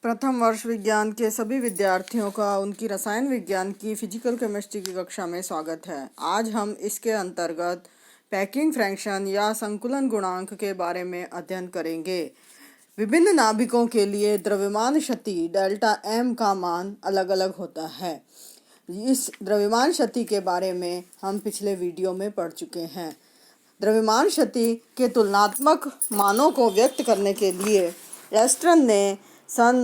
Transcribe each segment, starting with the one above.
प्रथम वर्ष विज्ञान के सभी विद्यार्थियों का उनकी रसायन विज्ञान की फिजिकल केमिस्ट्री की कक्षा में स्वागत है। आज हम इसके अंतर्गत पैकिंग फ्रैक्शन या संकुलन गुणांक के बारे में अध्ययन करेंगे। विभिन्न नाभिकों के लिए द्रव्यमान क्षति डेल्टा एम का मान अलग अलग होता है। इस द्रव्यमान क्षति के बारे में हम पिछले वीडियो में पढ़ चुके हैं। द्रव्यमान क्षति के तुलनात्मक मानों को व्यक्त करने के लिए एस्टर्न ने सन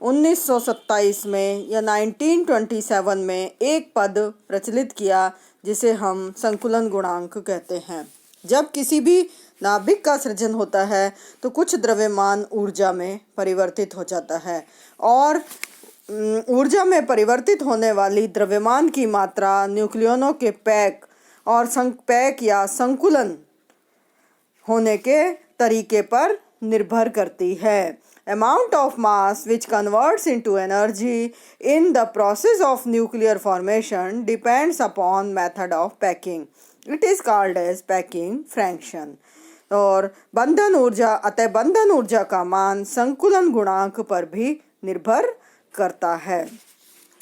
1927 में या 1927 में एक पद प्रचलित किया जिसे हम संकुलन गुणांक कहते हैं। जब किसी भी नाभिक का सृजन होता है तो कुछ द्रव्यमान ऊर्जा में परिवर्तित हो जाता है और ऊर्जा में परिवर्तित होने वाली द्रव्यमान की मात्रा न्यूक्लियनों के पैक और पैक या संकुलन होने के तरीके पर निर्भर करती है। Amount of mass which converts into energy in the process of nuclear formation depends upon method of packing. It is called as packing fraction. और बंधन ऊर्जा का मान संकुलन गुणांक पर भी निर्भर करता है।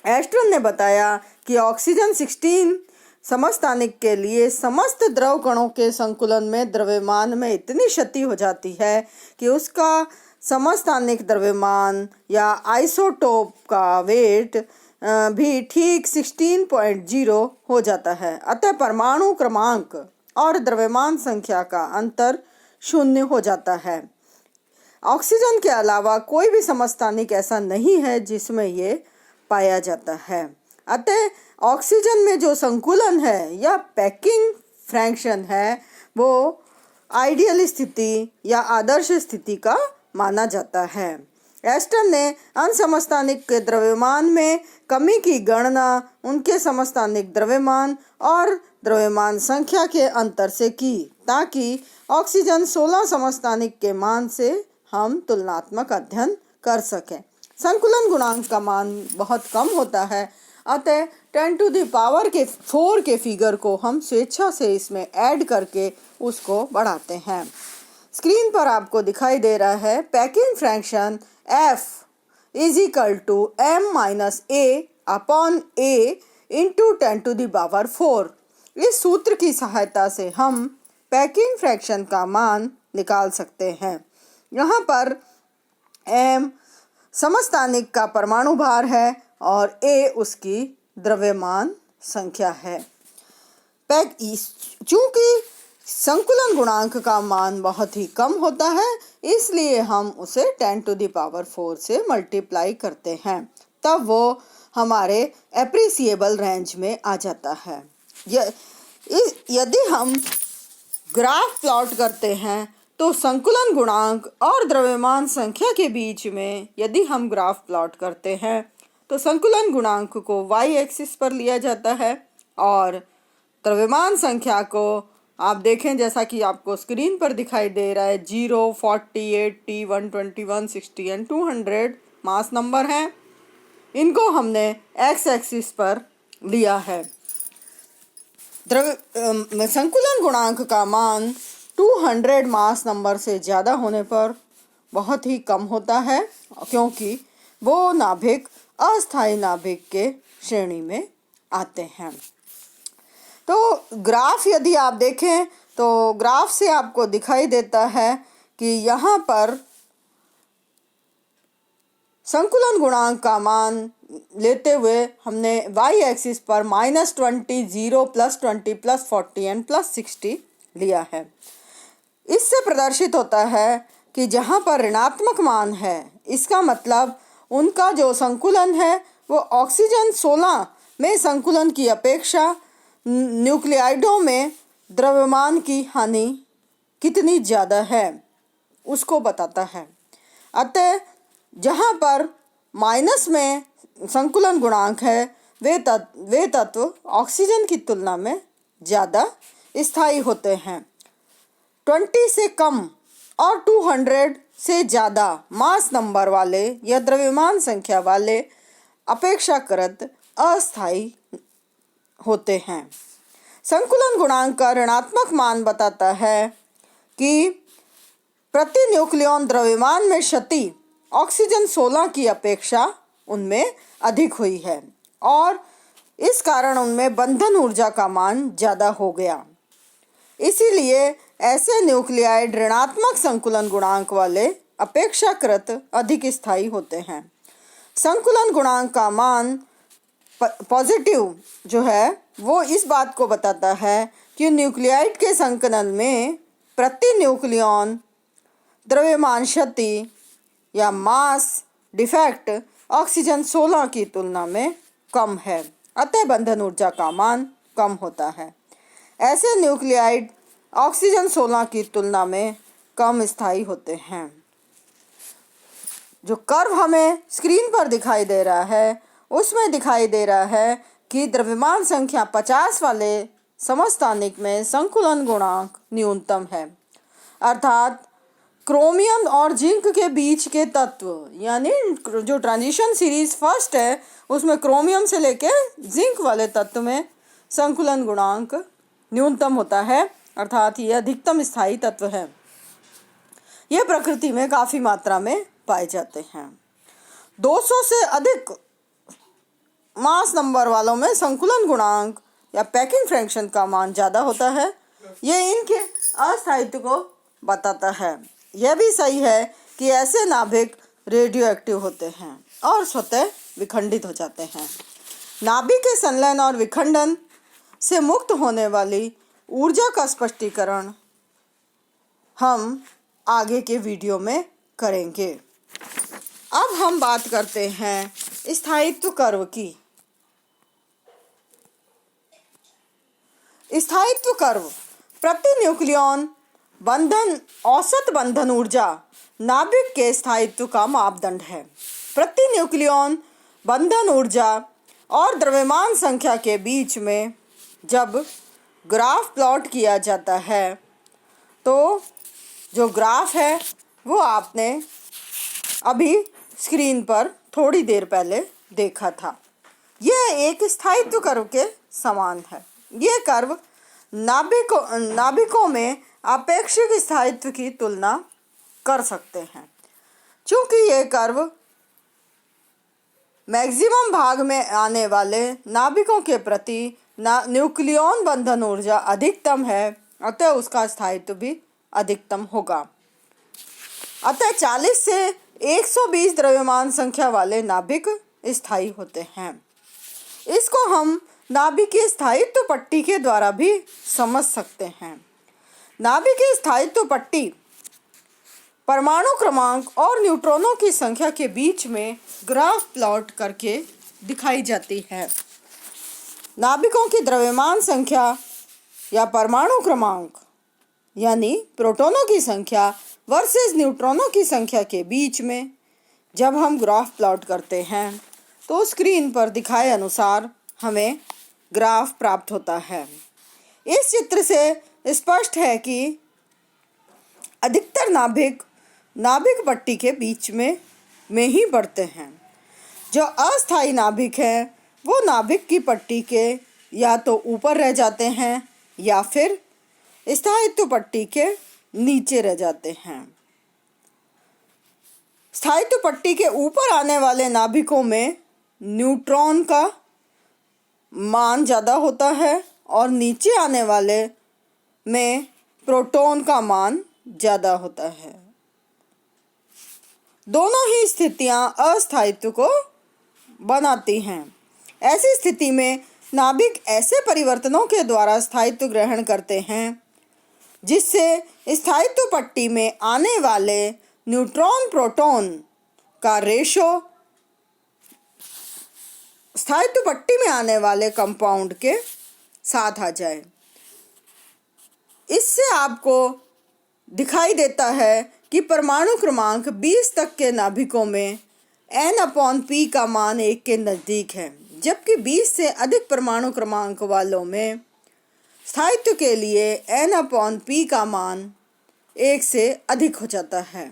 एस्टर्न ने बताया कि ऑक्सीजन 16 समस्थानिक के लिए समस्त द्रव कणों के संकुलन में द्रव्यमान में इतनी क्षति हो जाती है कि उसका समस्थानिक द्रव्यमान या आइसोटोप का वेट भी ठीक 16.0 हो जाता है। अतः परमाणु क्रमांक और द्रव्यमान संख्या का अंतर 0 हो जाता है। ऑक्सीजन के अलावा कोई भी समस्थानिक ऐसा नहीं है जिसमें ये पाया जाता है। अतः ऑक्सीजन में जो संकुलन है या पैकिंग फ्रैक्शन है वो आइडियल स्थिति या आदर्श स्थिति का माना जाता है। एस्टर्न ने अनसमस्थानिक के द्रव्यमान में कमी की गणना उनके समस्थानिक द्रव्यमान और द्रव्यमान संख्या के अंतर से की ताकि ऑक्सीजन 16 समस्थानिक के मान से हम तुलनात्मक अध्ययन कर सकें। संकुलन गुणांक का मान बहुत कम होता है, अतः 10⁴ के फिगर को हम स्वेच्छा से इसमें ऐड करके उसको बढ़ाते हैं। स्क्रीन पर आपको दिखाई दे रहा है पैकिंग फ्रैक्शन F = m-a/a × 10⁴। इस सूत्र की सहायता से हम पैकिंग फ्रैक्शन का मान निकाल सकते हैं। यहाँ पर m समस्थानिक का परमाणु भार है और a उसकी द्रव्यमान संख्या है। चूंकि संकुलन गुणांक का मान बहुत ही कम होता है इसलिए हम उसे 10⁴ से मल्टीप्लाई करते हैं, तब वो हमारे एप्रिसिएबल रेंज में आ जाता है। यदि हम ग्राफ प्लॉट करते हैं तो संकुलन गुणांक और द्रव्यमान संख्या के बीच में यदि हम ग्राफ प्लॉट करते हैं तो संकुलन गुणांक को y एक्सिस पर लिया जाता है और द्रव्यमान संख्या को आप देखें जैसा कि आपको स्क्रीन पर दिखाई दे रहा है 0, 40, 80, 121, 60 एंड 200 मास नंबर हैं। इनको हमने x एक्सिस पर लिया है। संकुलन गुणांक का मान 200 मास नंबर से ज़्यादा होने पर बहुत ही कम होता है क्योंकि वो नाभिक अस्थायी नाभिक के श्रेणी में आते हैं। तो ग्राफ यदि आप देखें तो ग्राफ से आपको दिखाई देता है कि यहाँ पर संकुलन गुणांक का मान लेते हुए हमने y एक्सिस पर -20, 0, +20, +40 एंड +60 लिया है। इससे प्रदर्शित होता है कि जहाँ पर ऋणात्मक मान है इसका मतलब उनका जो संकुलन है वो ऑक्सीजन 16 में संकुलन की अपेक्षा न्यूक्लियाइडों में द्रव्यमान की हानि कितनी ज़्यादा है उसको बताता है। अतः जहाँ पर माइनस में संकुलन गुणांक है वे तत्व ऑक्सीजन की तुलना में ज़्यादा स्थायी होते हैं। 20 से कम और 200 से ज़्यादा मास नंबर वाले या द्रव्यमान संख्या वाले अपेक्षाकृत अस्थायी होते हैं। संकुलन गुणांक का ऋणात्मक मान बताता है कि प्रति न्यूक्लियन द्रव्यमान में क्षति ऑक्सीजन 16 की अपेक्षा उनमें अधिक हुई है और इस कारण उनमें बंधन ऊर्जा का मान ज़्यादा हो गया। इसीलिए ऐसे न्यूक्लियाइड ऋणात्मक संकुलन गुणांक वाले अपेक्षाकृत अधिक स्थायी होते हैं। संकुलन गुणांक का मान पॉजिटिव जो है वो इस बात को बताता है कि न्यूक्लियाइड के संकलन में प्रति न्यूक्लियॉन द्रव्यमान क्षति या मास डिफेक्ट ऑक्सीजन 16 की तुलना में कम है, अतः बंधन ऊर्जा का मान कम होता है। ऐसे न्यूक्लियाइड ऑक्सीजन 16 की तुलना में कम स्थायी होते हैं। जो कर्व हमें स्क्रीन पर दिखाई दे रहा है उसमें दिखाई दे रहा है कि द्रव्यमान संख्या 50 वाले समस्थानिक में संकुलन गुणांक न्यूनतम है, अर्थात क्रोमियम और जिंक के बीच के तत्व, यानी जो ट्रांजिशन सीरीज फर्स्ट है उसमें क्रोमियम से लेके जिंक वाले तत्व में संकुलन गुणांक न्यूनतम होता है, अर्थात ये अधिकतम स्थायी तत्व है। ये प्रकृति में काफ़ी मात्रा में पाए जाते हैं। 200 से अधिक मास नंबर वालों में संकुलन गुणांक या पैकिंग फ्रैक्शन का मान ज़्यादा होता है। ये इनके अस्थायित्व को बताता है। यह भी सही है कि ऐसे नाभिक रेडियो एक्टिव होते हैं और स्वतः विखंडित हो जाते हैं। नाभिक के संलयन और विखंडन से मुक्त होने वाली ऊर्जा का स्पष्टीकरण हम आगे के वीडियो में करेंगे। अब हम बात करते हैं स्थायित्व कर्व की। स्थायित्व कर्व प्रति न्यूक्लियॉन बंधन औसत बंधन ऊर्जा नाभिक के स्थायित्व का मापदंड है। प्रति न्यूक्लियॉन बंधन ऊर्जा और द्रव्यमान संख्या के बीच में जब ग्राफ प्लॉट किया जाता है तो जो ग्राफ है वो आपने अभी स्क्रीन पर थोड़ी देर पहले देखा था। यह एक स्थायित्व कर्व के समान है। ये कर्व नाभिकों में आपेक्षिक स्थायित्व की तुलना कर सकते हैं। चूँकि ये कर्व मैक्सिमम भाग में आने वाले नाभिकों के प्रति न्यूक्लियॉन बंधन ऊर्जा अधिकतम है, अतः उसका स्थायित्व भी अधिकतम होगा। अतः 40 से 120 द्रव्यमान संख्या वाले नाभिक स्थायी होते हैं। इसको हम नाभिकीय स्थायित्व पट्टी के द्वारा भी समझ सकते हैं। नाभिकीय स्थायित्व पट्टी परमाणु क्रमांक और न्यूट्रॉनों की संख्या के बीच में ग्राफ प्लॉट करके दिखाई जाती है। नाभिकों की द्रव्यमान संख्या या परमाणु क्रमांक यानी प्रोटॉनों की संख्या वर्सेस न्यूट्रॉनों की संख्या के बीच में जब हम ग्राफ प्लॉट करते हैं तो स्क्रीन पर दिखाए अनुसार हमें ग्राफ प्राप्त होता है। इस चित्र से स्पष्ट है कि अधिकतर नाभिक पट्टी के बीच में ही बढ़ते हैं। जो अस्थायी नाभिक है वो नाभिक की पट्टी के या तो ऊपर रह जाते हैं या फिर स्थायित्व पट्टी के नीचे रह जाते हैं। स्थायित्व पट्टी के ऊपर आने वाले नाभिकों में न्यूट्रॉन का मान ज़्यादा होता है और नीचे आने वाले में प्रोटॉन का मान ज़्यादा होता है। दोनों ही स्थितियां अस्थायित्व को बनाती हैं। ऐसी स्थिति में नाभिक ऐसे परिवर्तनों के द्वारा स्थायित्व ग्रहण करते हैं जिससे स्थायित्व पट्टी में आने वाले न्यूट्रॉन प्रोटॉन का रेशो स्थायित्व पट्टी में आने वाले कंपाउंड के साथ आ जाए। इससे आपको दिखाई देता है कि परमाणु क्रमांक 20 तक के नाभिकों में N/P का मान 1 के नज़दीक है, जबकि 20 से अधिक परमाणु क्रमांक वालों में स्थायित्व के लिए N/P का मान 1 से अधिक हो जाता है।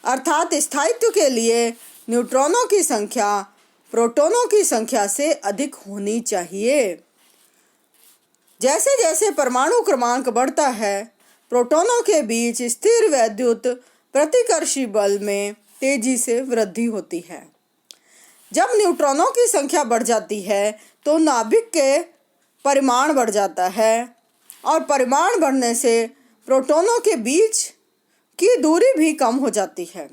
अर्थात स्थायित्व के लिए न्यूट्रॉनों की संख्या प्रोटॉनों की संख्या से अधिक होनी चाहिए। जैसे जैसे परमाणु क्रमांक बढ़ता है, प्रोटॉनों के बीच स्थिर वैद्युत प्रतिकर्षी बल में तेजी से वृद्धि होती है। जब न्यूट्रॉनों की संख्या बढ़ जाती है तो नाभिक के परिमाण बढ़ जाता है और परिमाण बढ़ने से प्रोटॉनों के बीच की दूरी भी कम हो जाती है।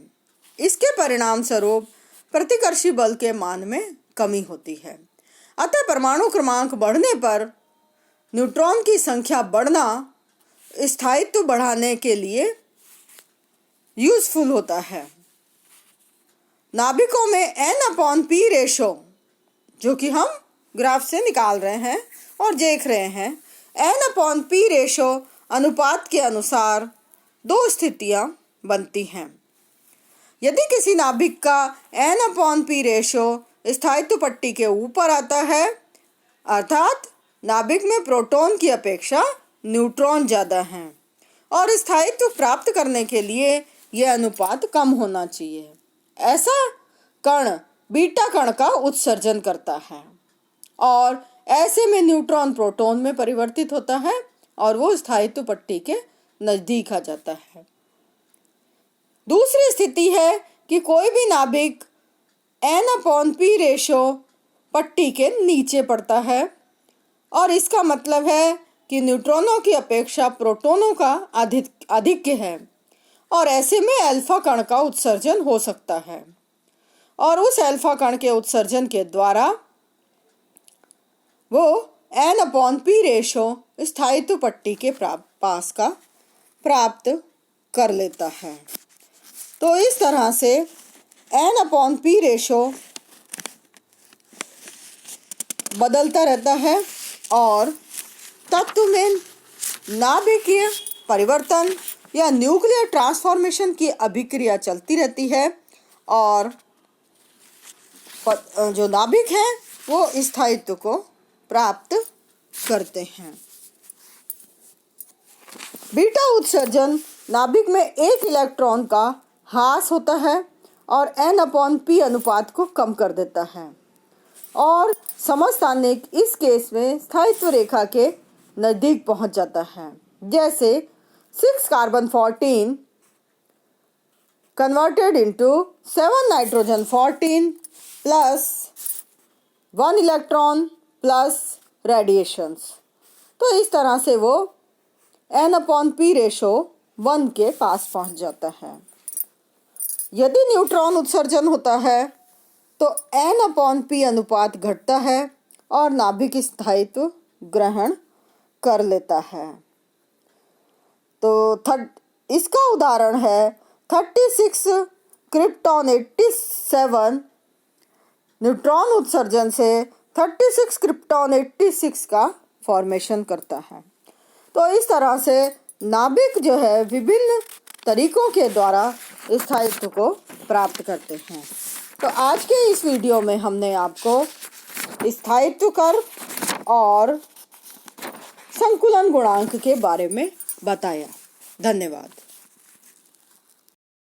इसके परिणाम स्वरूप प्रतिकर्षी बल के मान में कमी होती है। अतः परमाणु क्रमांक बढ़ने पर न्यूट्रॉन की संख्या बढ़ना स्थायित्व बढ़ाने के लिए यूजफुल होता है। नाभिकों में N/P रेशो, जो कि हम ग्राफ से निकाल रहे हैं और देख रहे हैं, N/P रेशो अनुपात के अनुसार दो स्थितियां बनती हैं। यदि किसी नाभिक का N/P रेशो स्थायित्व पट्टी के ऊपर आता है, अर्थात नाभिक में प्रोटॉन की अपेक्षा न्यूट्रॉन ज़्यादा हैं और स्थायित्व प्राप्त करने के लिए यह अनुपात कम होना चाहिए, ऐसा कण बीटा कण का उत्सर्जन करता है और ऐसे में न्यूट्रॉन प्रोटॉन में परिवर्तित होता है और वो स्थायित्व पट्टी के नज़दीक आ जाता है। दूसरी स्थिति है कि कोई भी नाभिक N/P रेशो पट्टी के नीचे पड़ता है और इसका मतलब है कि न्यूट्रॉनों की अपेक्षा प्रोटॉनों का अधिक है और ऐसे में अल्फा कण का उत्सर्जन हो सकता है और उस अल्फा कण के उत्सर्जन के द्वारा वो N/P रेशो स्थायित्व पट्टी के पास का प्राप्त कर लेता है। तो इस तरह से N/P रेशो बदलता रहता है और तत्व में नाभिकीय परिवर्तन या न्यूक्लियर ट्रांसफॉर्मेशन की अभिक्रिया चलती रहती है और जो नाभिक हैं वो स्थायित्व को प्राप्त करते हैं। बीटा उत्सर्जन नाभिक में एक इलेक्ट्रॉन का ह्रास होता है और N/P अनुपात को कम कर देता है और समस्थानिक इस केस में स्थायित्व रेखा के नज़दीक पहुंच जाता है। जैसे 6 carbon 14 converted into 7 nitrogen 14 plus 1 electron plus radiations. तो इस तरह से वो N/P रेशो 1 के पास पहुंच जाता है। यदि न्यूट्रॉन उत्सर्जन होता है तो N/P अनुपात घटता है और नाभिक स्थायित्व ग्रहण कर लेता है। तो इसका उदाहरण है 36 क्रिप्टॉन 87 न्यूट्रॉन उत्सर्जन से 36 क्रिप्टॉन 86 का फॉर्मेशन करता है। तो इस तरह से नाभिक जो है विभिन्न तरीकों के द्वारा स्थायित्व को प्राप्त करते हैं। तो आज के इस वीडियो में हमने आपको स्थायित्व कर्व और संकुलन गुणांक के बारे में बताया। धन्यवाद।